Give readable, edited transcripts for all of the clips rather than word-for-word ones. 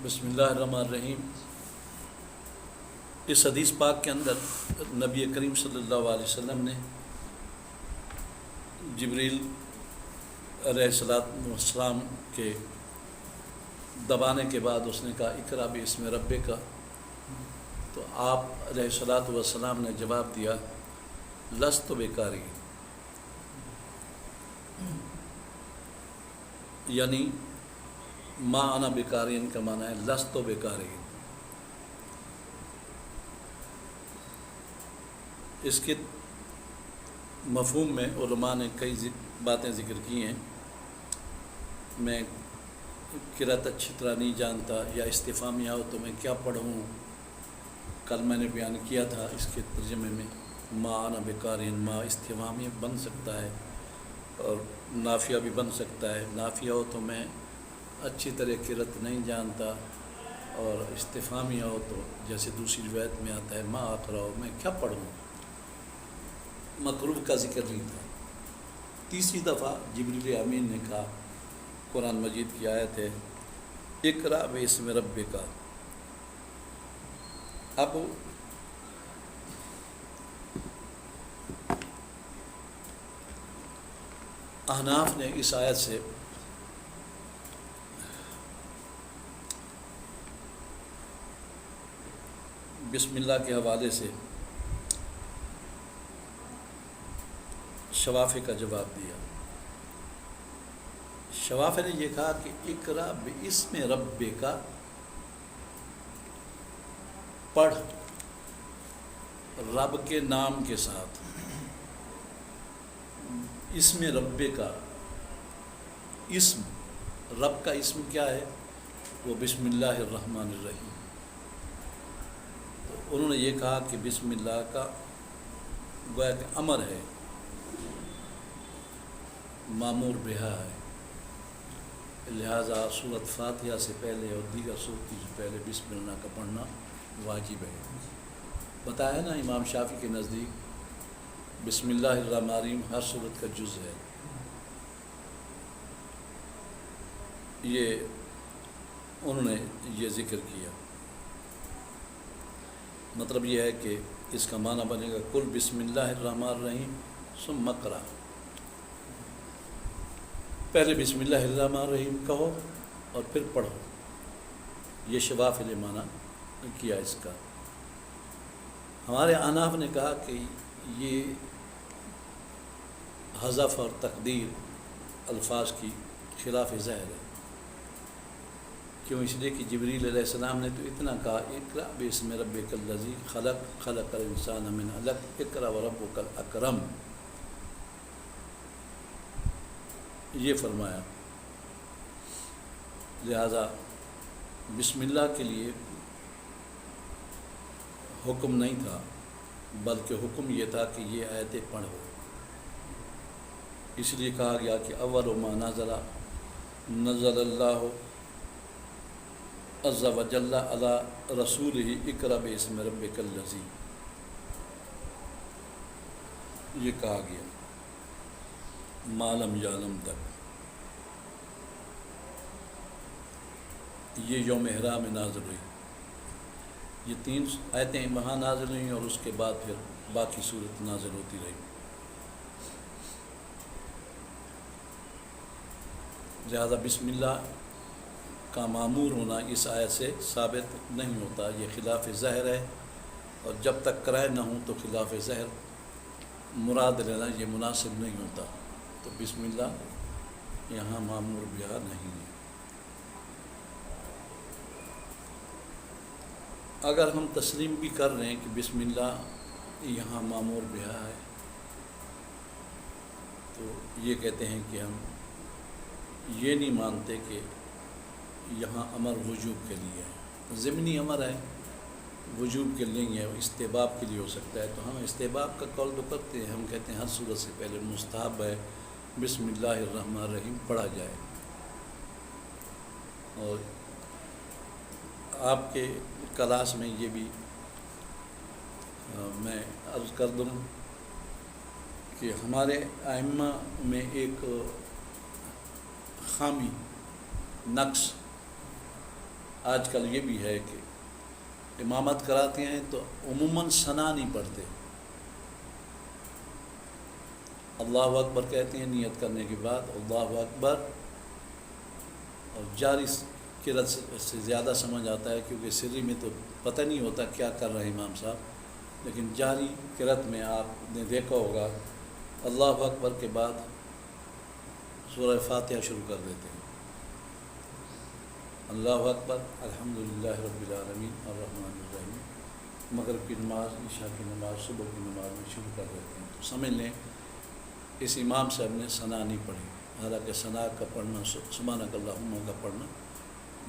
بسم اللہ الرحمن الرحیم۔ اس حدیث پاک کے اندر نبی کریم صلی اللہ علیہ وسلم نے جبریل علیہ السلام کے دبانے کے بعد اس نے کہا اقرأ باسم ربک، تو آپ علیہ السلام نے جواب دیا لست بقاری، یعنی ما انا بقارئ کا معنی ہے لست بقاری۔ اس کے مفہوم میں علماء نے کئی باتیں ذکر کی ہیں۔ میں قرأت اچھی طرح نہیں جانتا یا استفہامیہ ہو تو میں کیا پڑھوں، کل میں نے بیان کیا تھا اس کے ترجمے میں ما انا بقارئ، ما استفہامیہ بن سکتا ہے اور نافیہ بھی بن سکتا ہے۔ نافیہ ہو تو میں اچھی طرح قرأت نہیں جانتا، اور استفہامیہ ہو تو جیسے دوسری روایت میں آتا ہے ما اقرأ، میں کیا پڑھوں، مقروء کا ذکر نہیں تھا۔ تیسری دفعہ جبریل امین نے کہا، قرآن مجید کی آیت ہے اقرأ باسم ربک۔ اب احناف نے اس آیت سے بسم اللہ کے حوالے سے شوافی کا جواب دیا۔ شوافی نے یہ کہا کہ اقرأ باسم ربک، پڑھ رب کے نام کے ساتھ۔ اسم ربک، اسم رب کا اسم کیا ہے، وہ بسم اللہ الرحمن الرحیم۔ تو انہوں نے یہ کہا کہ بسم اللہ کا گویا کہ امر ہے، مامور بہا ہے، لہٰذا سورۃ فاتحہ سے پہلے اور دیگر سورت سے پہلے بسم اللہ کا پڑھنا واجب ہے۔ بتایا نا امام شافعی کے نزدیک بسم اللہ الرحمن الرحیم ہر سورت کا جز ہے۔ یہ انہوں نے یہ ذکر کیا، مطلب یہ ہے کہ اس کا معنی بنے گا قل بسم اللہ الرحمن الرحیم ثم اقرأ، پہلے بسم اللہ الرحمن الرحیم کہو اور پھر پڑھو۔ یہ شوافی نے معنی کیا اس کا۔ ہمارے احناف نے کہا کہ یہ حذف اور تقدیر الفاظ کی خلاف ظاہر ہے۔ کیوں؟ اس لیے کہ جبریل علیہ السلام نے تو اتنا کہا اقرأ باسم ربک الذی خلق، خلق الانسان من علق، اقرأ وربک الاکرم، یہ فرمایا۔ لہذا بسم اللہ کے لیے حکم نہیں تھا، بلکہ حکم یہ تھا کہ یہ آیتیں پڑھو۔ اس لیے کہا گیا کہ اول ما نزل اللہ عز وجل علی رسولہ اقرأ باسم ربک الذی، یہ کہا گیا ما لم یعلم تک۔ یہ یوم احرام میں نازل ہوئی، یہ 3 آیتیں وہاں نازل ہوئیں اور اس کے بعد پھر باقی صورت نازل ہوتی رہی۔ لہذا بسم اللہ کا معمور ہونا اس آیت سے ثابت نہیں ہوتا، یہ خلاف ظاہر ہے، اور جب تک کرائے نہ ہوں تو خلاف ظاہر مراد لینا یہ مناسب نہیں ہوتا۔ تو بسم اللہ یہاں معمور بہا نہیں ہے۔ اگر ہم تسلیم بھی کر رہے ہیں کہ بسم اللہ یہاں معمور بہا ہے، تو یہ کہتے ہیں کہ ہم یہ نہیں مانتے کہ یہاں امر وجوب کے لیے ہے، ضمنی امر ہے، وجوب کے لیے ہے، استحباب کے لیے ہو سکتا ہے۔ تو ہم استحباب کا قول تو کرتے ہیں، ہم کہتے ہیں ہر صورت سے پہلے مستحب ہے بسم اللہ الرحمن الرحیم پڑھا جائے۔ اور آپ کے کلاس میں یہ بھی میں عرض کر دوں کہ ہمارے ائمہ میں ایک خامی، نقص آج کل یہ بھی ہے کہ امامت کراتے ہیں تو عموماً ثنا نہیں پڑھتے، اللہ اکبر کہتے ہیں نیت کرنے کے بعد اللہ اکبر، اور جاری قرأت سے زیادہ سمجھ آتا ہے، کیونکہ سری میں تو پتہ نہیں ہوتا کیا کر رہے ہیں امام صاحب، لیکن جاری قرأت میں آپ نے دیکھا ہوگا اللہ اکبر کے بعد سورہ فاتحہ شروع کر دیتے ہیں، اللہ اکبر الحمدللہ رب العالمین الرحمن الرحیم، مغرب کی نماز، عشاء کی نماز، صبح کی نماز میں شروع کر دیتے ہیں۔ تو سمجھ لیں اس امام صاحب نے ثنا نہیں پڑھی، حالانکہ ثنا کا پڑھنا، سبحانک اللہم کا پڑھنا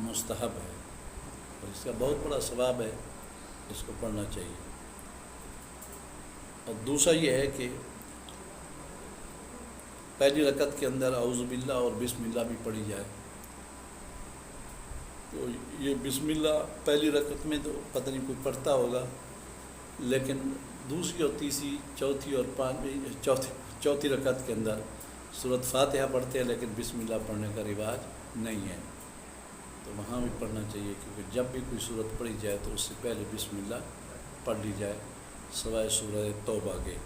مستحب ہے، اور اس کا بہت بڑا ثواب ہے، اس کو پڑھنا چاہیے۔ اور دوسرا یہ ہے کہ پہلی رکعت کے اندر اعوذ باللہ اور بسم اللہ بھی پڑھی جائے۔ تو یہ بسم اللہ پہلی رکعت میں تو پتہ نہیں کوئی پڑھتا ہوگا، لیکن دوسری اور تیسری، چوتھی اور چوتھی رکعت کے اندر سورۃ فاتحہ پڑھتے ہیں، لیکن بسم اللہ پڑھنے کا رواج نہیں ہے، تو وہاں بھی پڑھنا چاہیے، کیونکہ جب بھی کوئی سورت پڑھی جائے تو اس سے پہلے بسم اللہ پڑھ لی جائے، سوائے سورہ توبہ کے۔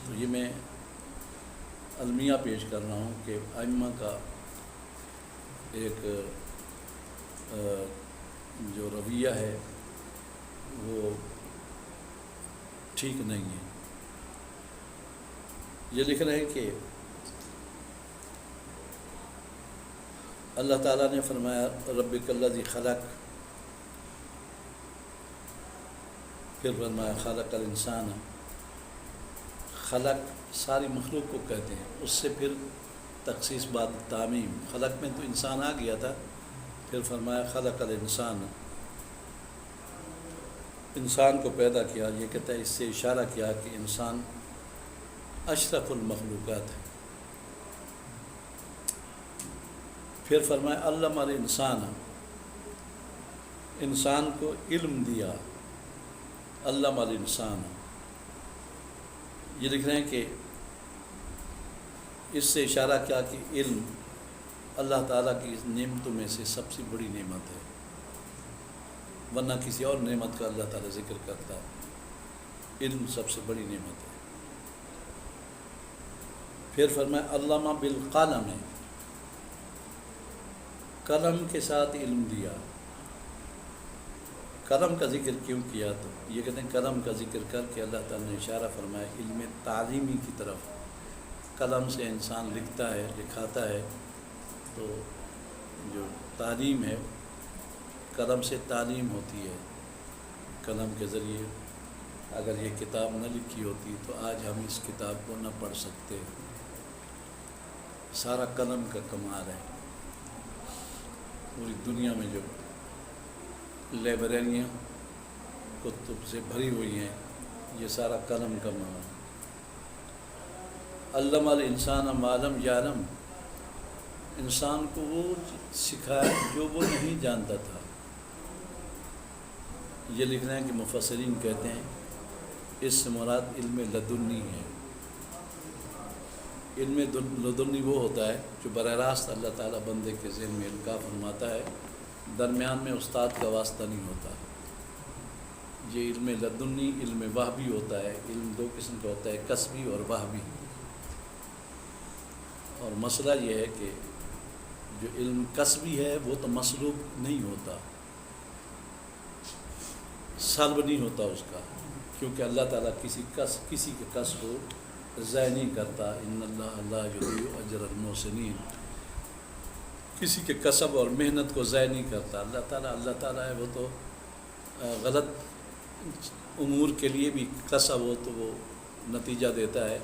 تو یہ میں المیہ پیش کر رہا ہوں کہ ائمہ کا ایک جو رویہ ہے وہ ٹھیک نہیں ہے۔ یہ لکھ رہے ہیں کہ اللہ تعالیٰ نے فرمایا ربک الذی خلق، پھر فرمایا خلق الانسان، خلق ساری مخلوق کو کہتے ہیں، اس سے پھر تخصیص بعد تعمیم، خلق میں تو انسان آ گیا تھا، پھر فرمایا خلق الانسان، انسان کو پیدا کیا۔ یہ کہتا ہے اس سے اشارہ کیا کہ انسان اشرف المخلوقات ہے۔ پھر فرمایا علم الانسان، انسان کو علم دیا، علم الانسان۔ یہ لکھ رہے ہیں کہ اس سے اشارہ کیا کہ علم اللہ تعالیٰ کی نعمتوں میں سے سب سے بڑی نعمت ہے، ورنہ کسی اور نعمت کا اللہ تعالیٰ ذکر کرتا ہے، علم سب سے بڑی نعمت ہے۔ پھر فرمایا علامہ بالقلم، قلم کے ساتھ علم دیا۔ قلم کا ذکر کیوں کیا؟ تو یہ کہتے ہیں قلم کا ذکر کر کے اللہ تعالیٰ نے اشارہ فرمایا علم تعلیمی کی طرف، قلم سے انسان لکھتا ہے، لکھاتا ہے، تو جو تعلیم ہے قلم سے تعلیم ہوتی ہے۔ قلم کے ذریعے اگر یہ کتاب نہ لکھی ہوتی تو آج ہم اس کتاب کو نہ پڑھ سکتے، سارا قلم کا کمال ہے۔ پوری دنیا میں جو لائبریریاں کتب سے بھری ہوئی ہیں، یہ سارا قلم کا کمال۔ علم الانسان ما لم یعلم، انسان کو وہ سکھایا جو وہ نہیں جانتا تھا۔ یہ لکھ رہے ہیں کہ مفسرین کہتے ہیں اس سے مراد علم لدنی ہے۔ علم لدنی وہ ہوتا ہے جو براہ راست اللہ تعالیٰ بندے کے ذہن میں القاء فرماتا ہے، درمیان میں استاد کا واسطہ نہیں ہوتا۔ یہ علم لدنی علم وہبی ہوتا ہے۔ علم دو قسم کا ہوتا ہے، کسبی اور وہبی۔ اور مسئلہ یہ ہے کہ جو علم کسبی ہے وہ تو مسلوب نہیں ہوتا، سلب نہیں ہوتا اس کا، کیونکہ اللہ تعالیٰ کسی کے کسب کو ضائع نہیں کرتا، ان اللہ لا یضیع اجر المحسنین، کسی کے کسب اور محنت کو ضائع نہیں کرتا۔ اللہ تعالیٰ ہے وہ تو غلط امور کے لیے بھی کسب ہو تو وہ نتیجہ دیتا ہے۔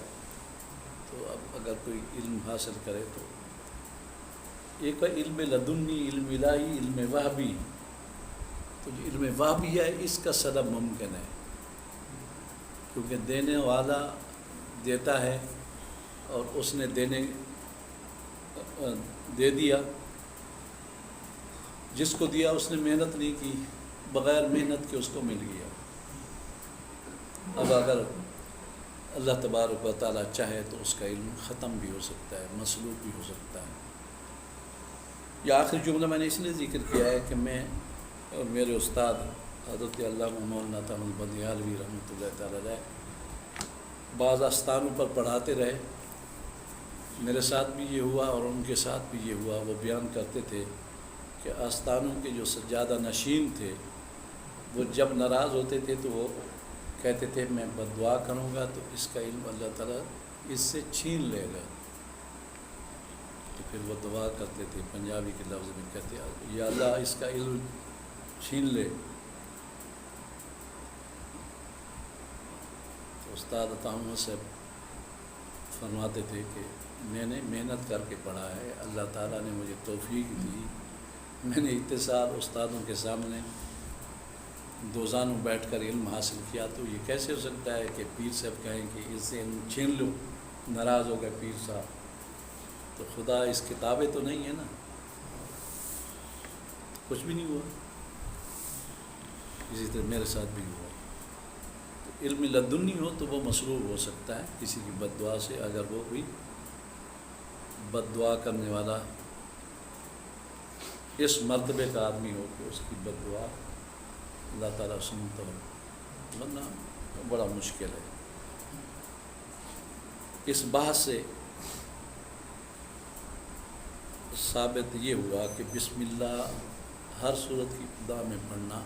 تو اب اگر کوئی علم حاصل کرے تو ایک ہے علم لدنی، علم الہی، علم وہبی۔ تو جو علم وہبی ہے اس کا سلب ممکن ہے، کیونکہ دینے والا دیتا ہے اور اس نے دے دیا، جس کو دیا اس نے محنت نہیں کی، بغیر محنت کے اس کو مل گیا۔ اب اگر اللہ تبارک و تعالیٰ چاہے تو اس کا علم ختم بھی ہو سکتا ہے، مسلوب بھی ہو سکتا ہے۔ یہ آخری جملہ میں نے اس لیے ذکر کیا ہے کہ میں اور میرے استاد حضرت علامہ مولانا تامل بندیالوی رحمۃ اللہ تعالی علیہ بعض آستانوں پر پڑھاتے رہے. میرے ساتھ بھی یہ ہوا اور ان کے ساتھ بھی یہ ہوا. وہ بیان کرتے تھے کہ آستانوں کے جو سجادہ نشین تھے وہ جب ناراض ہوتے تھے تو وہ کہتے تھے میں بد دعا کروں گا تو اس کا علم اللہ تعالیٰ اس سے چھین لے گا. تو پھر وہ دعا کرتے تھے, پنجابی کے لفظ میں کہتے یا اللہ اس کا علم چھین لے. تو استاد عطا محمد صاحب فرماتے تھے کہ میں نے محنت کر کے پڑھا ہے, اللہ تعالیٰ نے مجھے توفیق دی, میں نے اتصال استادوں کے سامنے دوزانوں بیٹھ کر علم حاصل کیا. تو یہ کیسے ہو سکتا ہے کہ پیر صاحب کہیں کہ اس سے علم چھین لو, ناراض ہو گئے پیر صاحب, تو خدا اس کتابیں تو نہیں ہے نا, کچھ بھی نہیں ہوا. اسی طرح میرے ساتھ بھی ہوا. تو علم لدنی ہو تو وہ مسلوب ہو سکتا ہے کسی کی بد دعا سے, اگر وہ بھی بد دعا کرنے والا اس مرتبے کا آدمی ہو کہ اس کی بد دعا اللہ تعالیٰ سنتا ہو, ورنہ بڑا مشکل ہے. اس بحث سے ثابت یہ ہوا کہ بسم اللہ ہر صورت کی ابتدا میں پڑھنا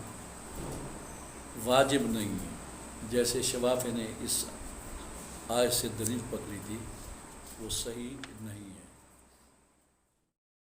واجب نہیں ہے, جیسے شفافی نے اس آیت سے دلیل پکڑی تھی وہ صحیح نہیں ہے.